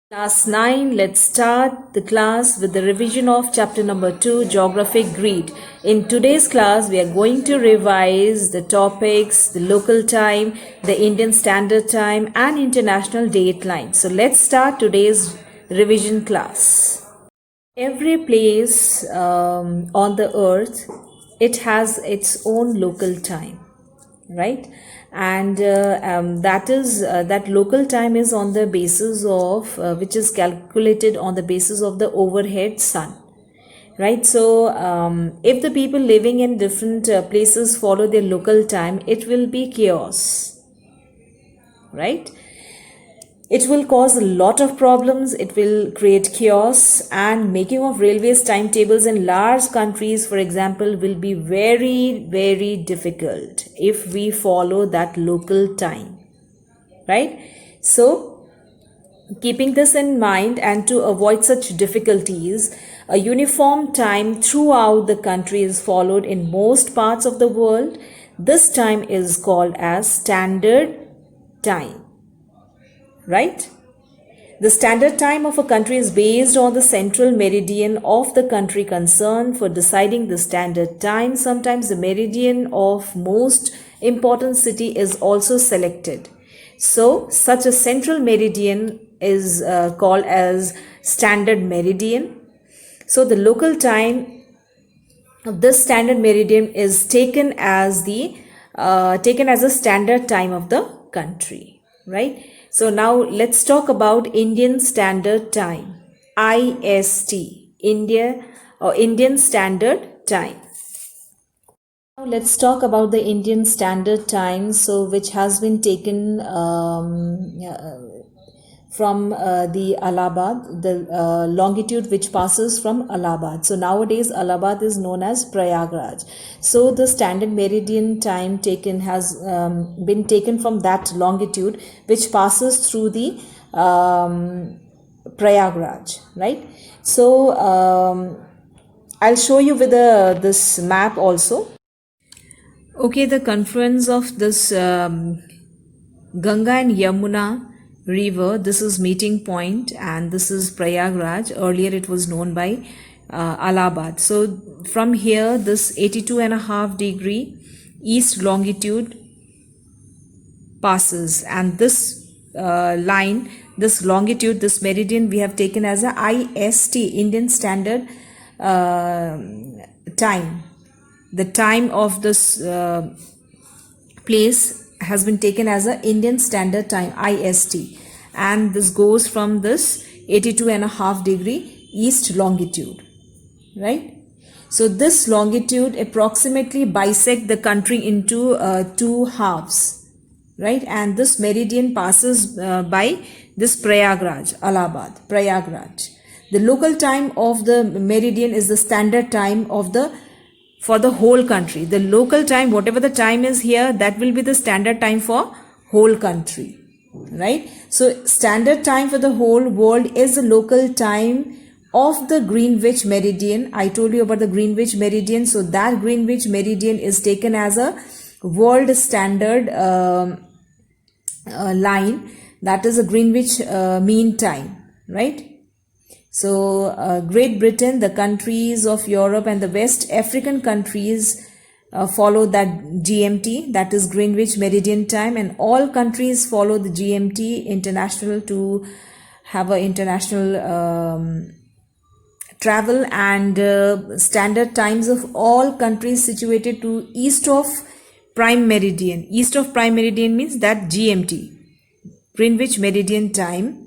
Class 9, let's start the class with the revision of chapter number 2, Geographic Grid. In today's class, we are going to revise the topics, the local time, the Indian Standard Time and International Date Line. So let's start today's revision class. Every place on the earth, it has its own local time, right? And that local time is on the basis of which is calculated on the basis of the overhead sun, right? So if the people living in different places follow their local time, it will be chaos, right? It will cause a lot of problems. It will create chaos, and making of railways timetables in large countries, for example, will be very, very difficult if we follow that local time, right? So, keeping this in mind and to avoid such difficulties, a uniform time throughout the country is followed in most parts of the world. This time is called as standard time. Right? The standard time of a country is based on the central meridian of the country concerned. For deciding the standard time, sometimes the meridian of most important city is also selected. So, such a central meridian is called as standard meridian. So, the local time of this standard meridian is taken as a standard time of the country, right? So now let's talk about Indian Standard Time, IST, Indian Standard Time. Now let's talk about the Indian Standard Time, so which has been taken from the Allahabad, the longitude which passes from Allahabad. So nowadays Allahabad is known as Prayagraj. So the standard meridian time taken has been taken from that longitude which passes through the Prayagraj, right? So I'll show you with this map also. Okay, the confluence of this Ganga and Yamuna river, this is meeting point, and this is Prayagraj. Earlier it was known by Allahabad. So from here, this 82.5-degree east longitude passes, and this line, this longitude, this meridian we have taken as a IST, Indian Standard Time. The time of this place has been taken as a Indian Standard Time, IST, and this goes from this 82.5-degree east longitude, right? So this longitude approximately bisect the country into two halves, right? And this meridian passes by this Prayagraj, Allahabad, Prayagraj. The local time of the meridian is the standard time of for the whole country. The local time, whatever the time is here, that will be the standard time for whole country, right? So standard time for the whole world is the local time of the Greenwich meridian. I told you about the Greenwich meridian. So that Greenwich meridian is taken as a world standard line. That is a Greenwich mean time, right? So Great Britain, the countries of Europe and the West African countries follow that GMT, that is Greenwich Meridian Time, and all countries follow the GMT international to have a international travel, and standard times of all countries situated to east of Prime Meridian. East of Prime Meridian means that GMT, Greenwich Meridian Time.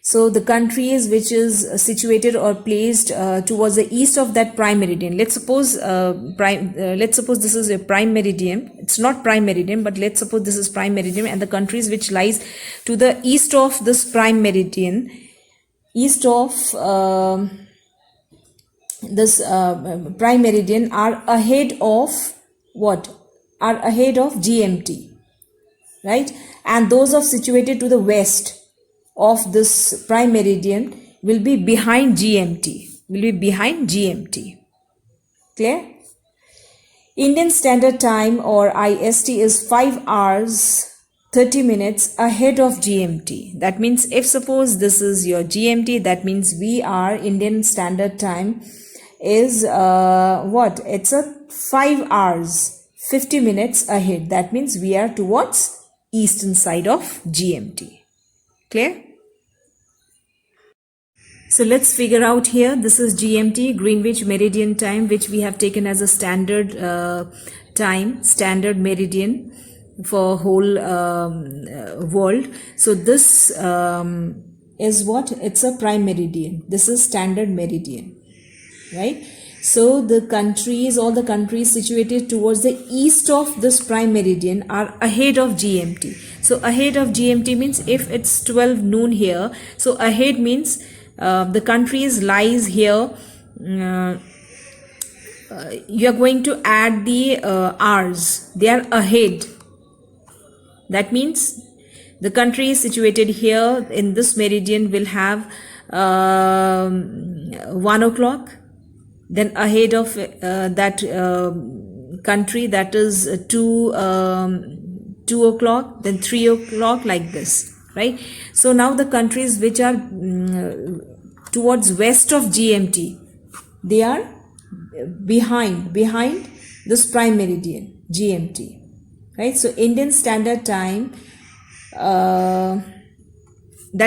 So the countries which is situated or placed towards the east of that prime meridian. Let's suppose this is a prime meridian. It's not prime meridian, but let's suppose this is prime meridian, and the countries which lies to the east of this prime meridian, east of this prime meridian, are ahead of what? Are ahead of GMT, right? And those of situated to the west of this prime meridian will be behind GMT, Clear? Indian Standard Time or IST is 5 hours 30 minutes ahead of GMT. That means if suppose this is your GMT, that means we are Indian Standard Time is what? It's a 5 hours, 50 minutes ahead. That means we are towards eastern side of GMT. Clear? So let's figure out here. This is GMT, Greenwich Meridian Time, which we have taken as a standard time, standard meridian for whole world. So this is what? It's a prime meridian. This is standard meridian, right? So the countries, all the countries situated towards the east of this prime meridian are ahead of GMT. So ahead of GMT means if it's 12 noon here, so ahead means the countries lies here. You are going to add the hours. They are ahead. That means the country situated here in this meridian will have 1 o'clock. Then ahead of that country, that is 2 o'clock, then 3 o'clock, like this, right? So now the countries which are towards west of GMT, they are behind this prime meridian GMT, right? So Indian Standard Time, that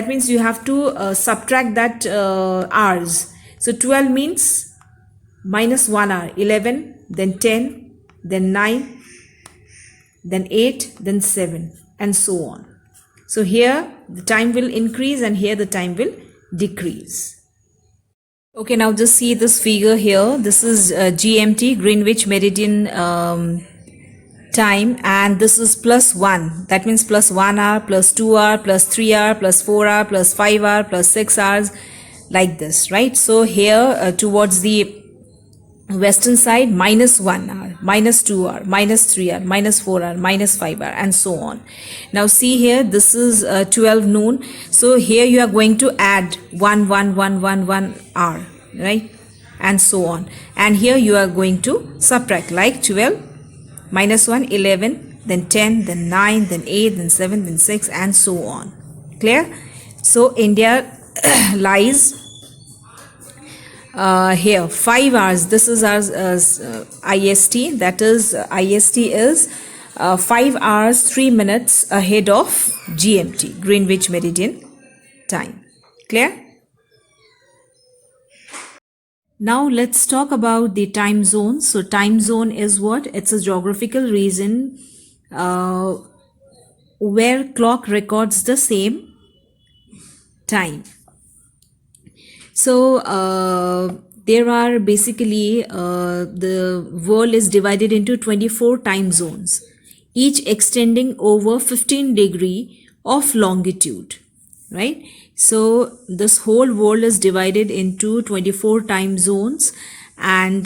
means you have to subtract that hours. So 12 means minus 1 hour, 11, then 10, then 9, then 8, then 7, and so on. So here the time will increase and here the time will decrease. Okay, now just see this figure here. This is GMT, Greenwich Meridian time, and this is plus 1. That means plus 1 hour, plus 2 hour, plus 3 hour, plus 4 hour, plus 5 hour, plus 6 hours, like this, right? So here towards the western side, minus 1 hour, minus 2 hour, minus 3 hour, minus 4 hour, minus 5 hour, and so on. Now see here, this is 12 noon. So here you are going to add 1 hour, right? And so on. And here you are going to subtract, like 12, minus 1, 11, then 10, then 9, then 8, then 7, then 6, and so on. Clear? So India lies here 5 hours. This is our IST, that is IST is 5 hours 3 minutes ahead of GMT, Greenwich Meridian Time. Clear? Now let's talk about the time zone. So time zone is what? It's a geographical region where clock records the same time. So there are basically the world is divided into 24 time zones, each extending over 15 degree of longitude, right? So this whole world is divided into 24 time zones, and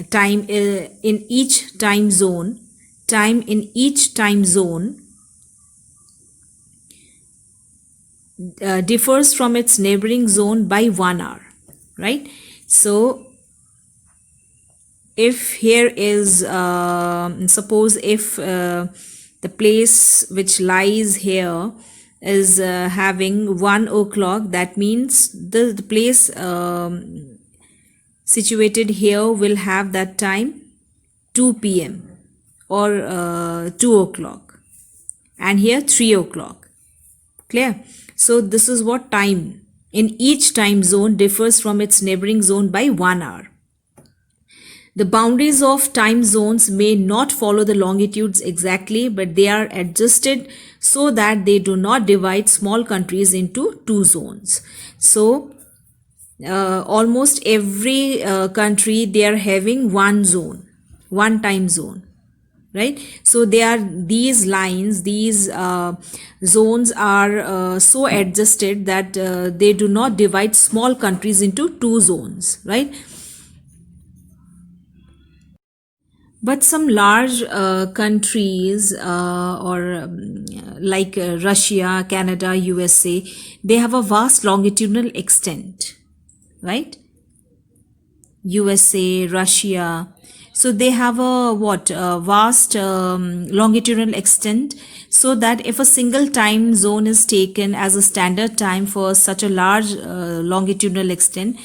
time in each time zone differs from its neighboring zone by 1 hour, right? So if here is suppose if the place which lies here is having 1 o'clock, that means the place situated here will have that time 2 p.m. or 2 o'clock, and here 3 o'clock. Clear? So this is what time in each time zone differs from its neighboring zone by 1 hour. The boundaries of time zones may not follow the longitudes exactly, but they are adjusted so that they do not divide small countries into two zones. So almost every country, they are having one zone, one time zone, right? So they are, these lines, these zones are so adjusted that they do not divide small countries into two zones, right? But some large countries like Russia, Canada, USA, they have a vast longitudinal extent, right? USA, Russia. So they have a vast longitudinal extent, so that if a single time zone is taken as a standard time for such a large longitudinal extent,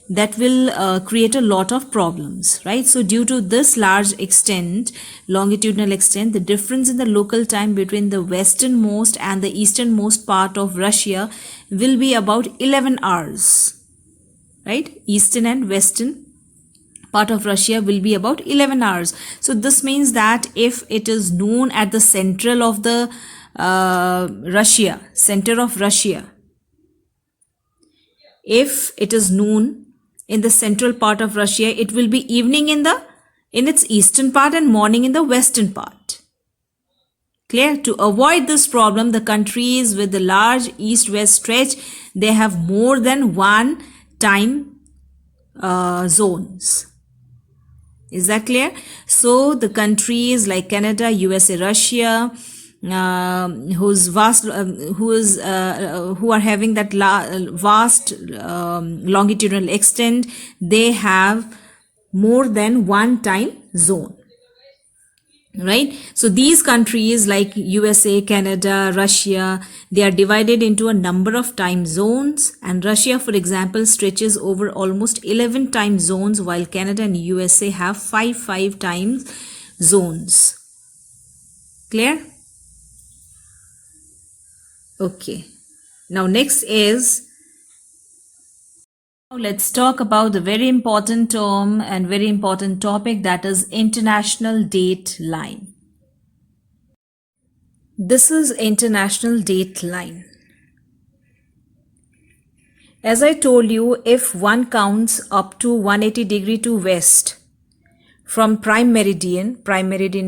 that will create a lot of problems, right? So due to this large extent, longitudinal extent, the difference in the local time between the westernmost and the easternmost part of Russia will be about 11 hours, right? Eastern and western part of Russia will be about 11 hours. So this means that if it is noon at the central of the center of Russia, if it is noon in the central part of Russia, it will be evening in its eastern part and morning in the western part. Clear? To avoid this problem, the countries with the large east-west stretch, they have more than one time zones. Is that clear? So the countries like Canada, USA, Russia, who are having that vast longitudinal extent, they have more than one time zone, right? So these countries like USA, Canada, Russia, they are divided into a number of time zones, and Russia, for example, stretches over almost 11 time zones, while Canada and USA have 5 time zones. Clear? Okay, now next is, let's talk about the very important term and very important topic, that is international date line. This is international date line. As I told you, if one counts up to 180 degree to west from prime meridian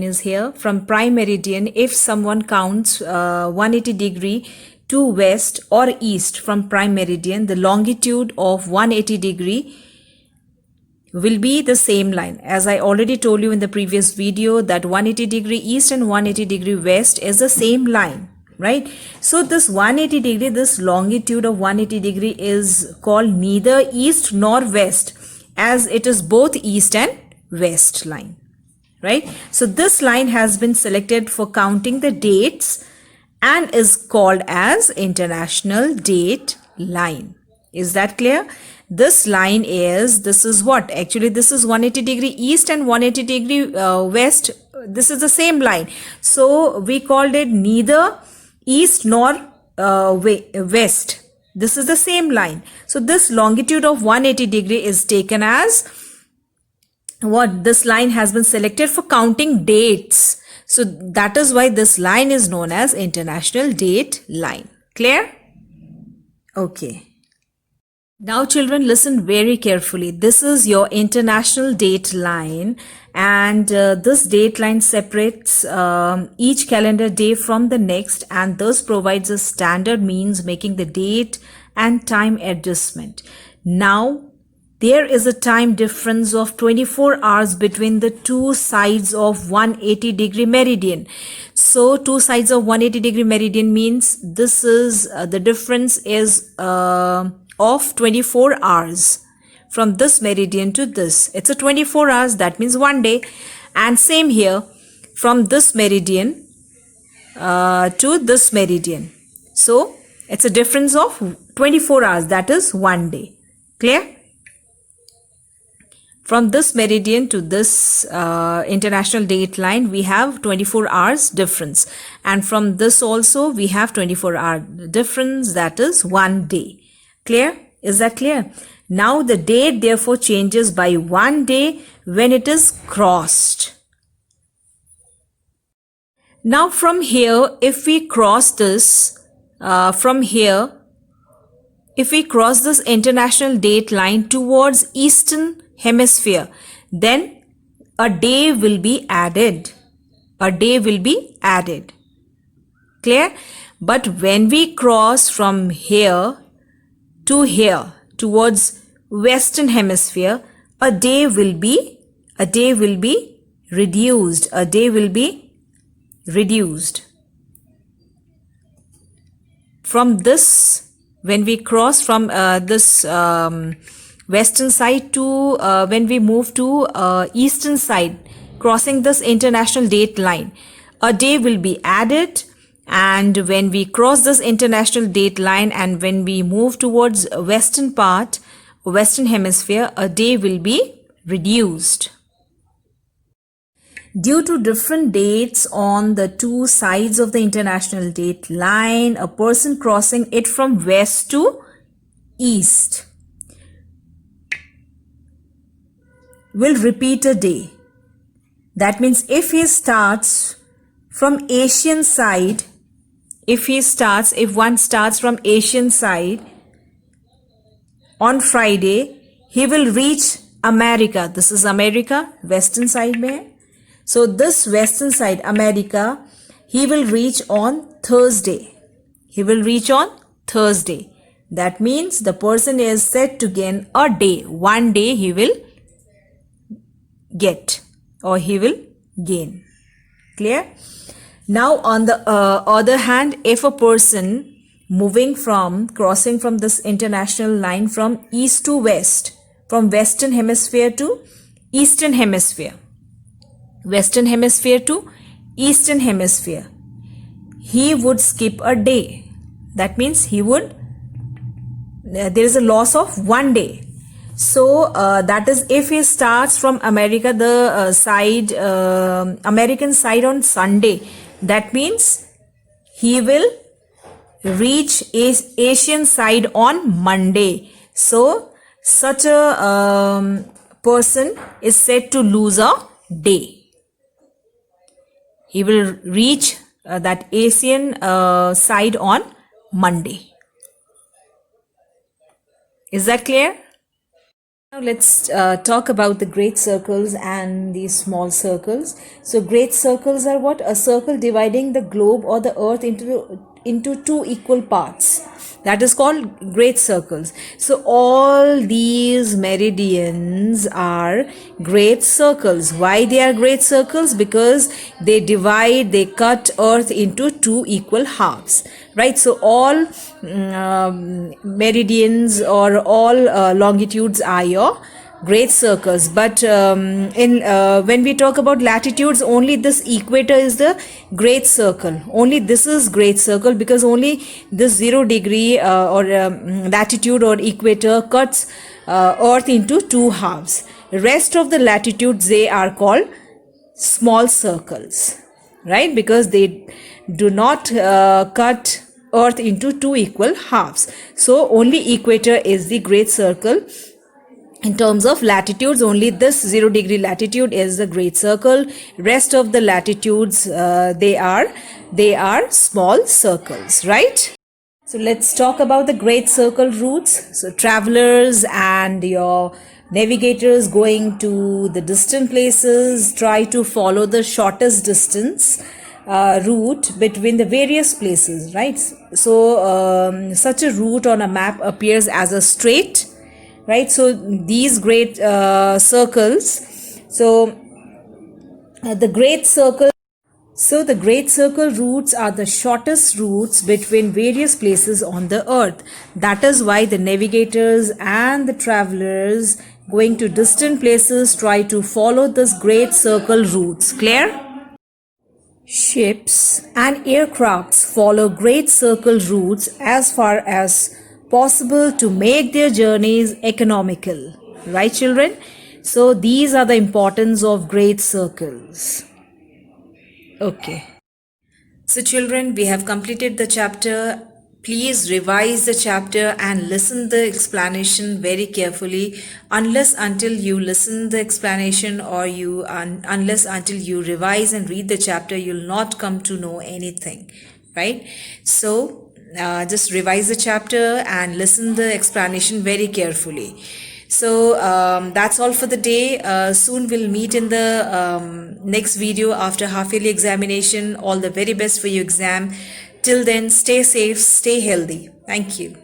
is here, from prime meridian, if someone counts 180 degree to west or east from prime meridian, the longitude of 180 degree will be the same line. As I already told you in the previous video, that 180 degree east and 180 degree west is the same line, right? So this 180 degree, this longitude of 180 degree is called neither east nor west, as it is both east and west line, right? So this line has been selected for counting the dates and is called as international date line. Is that clear? This line is, this is what? Actually, this is 180 degree east and 180 degree west. This is the same line. So we called it neither east nor west. This is the same line. So this longitude of 180 degree is taken as what? This line has been selected for counting dates. So that is why this line is known as international date line. Clear? Okay. Now children, listen very carefully. This is your international date line, and this date line separates each calendar day from the next, and thus provides a standard means making the date and time adjustment. Now there is a time difference of 24 hours between the two sides of 180 degree meridian. So two sides of 180 degree meridian means this is the difference is of 24 hours from this meridian to this. It's a 24 hours, that means one day. And same here from this meridian to this meridian. So it's a difference of 24 hours, that is one day. Clear? From this meridian to this international date line, we have 24 hours difference. And from this also, we have 24 hour difference, that is one day. Clear? Is that clear? Now the date therefore changes by one day when it is crossed. Now from here, if we cross this, if we cross this international date line towards eastern hemisphere, then a day will be added. A day will be added. Clear? But when we cross from here to here towards western hemisphere, a day will be reduced. A day will be reduced. From this, when we cross from this western side to when we move to eastern side, crossing this international date line, a day will be added. And when we cross this international date line and when we move towards western part, western hemisphere, a day will be reduced. Due to different dates on the two sides of the international date line, a person crossing it from west to east will repeat a day. That means if he starts from Asian side, if one starts from Asian side on Friday, he will reach America. This is America, western side mein hai. So this western side, America, he will reach on Thursday. He will reach on Thursday. That means the person is set to gain a day. One day he will get or he will gain. Clear? Now on the other hand, if a person crossing from this international line from east to west, from western hemisphere to eastern hemisphere, western hemisphere to eastern hemisphere, he would skip a day. That means there is a loss of one day. So that is if he starts from America, the American side on Sunday, that means he will reach Asian side on Monday. So such a person is said to lose a day. He will reach that Asian side on Monday. Is that clear? Now let's talk about the great circles and the small circles. So great circles are what? A circle dividing the globe or the earth into two equal parts. That is called great circles. So all these meridians are great circles. Why they are great circles? Because they cut earth into two equal halves. Right? So all meridians or all longitudes are your great circles. But when we talk about latitudes, only this equator is the great circle. Only this is great circle because only this 0 degree or latitude or equator cuts earth into two halves. Rest of the latitudes, they are called small circles, right? Because they do not cut earth into two equal halves. So only equator is the great circle. In terms of latitudes, only this 0 degree latitude is the great circle. Rest of the latitudes, they are small circles, right? So let's talk about the great circle routes. So travelers and your navigators going to the distant places try to follow the shortest distance route between the various places, right? So such a route on a map appears as a straight, right? So these great circles, the great circle routes are the shortest routes between various places on the earth. That is why the navigators and the travelers going to distant places try to follow this great circle routes. Clear? Ships and aircrafts follow great circle routes as far as possible to make their journeys economical. Right, children? So these are the importance of great circles. Okay. So children, we have completed the chapter. Please revise the chapter and listen the explanation very carefully. Unless until you listen the explanation or unless until you revise and read the chapter, you'll not come to know anything, right? So just revise the chapter and listen the explanation very carefully. So that's all for the day. Soon we'll meet in the next video after half-yearly examination. All the very best for your exam. Till then, stay safe, stay healthy. Thank you.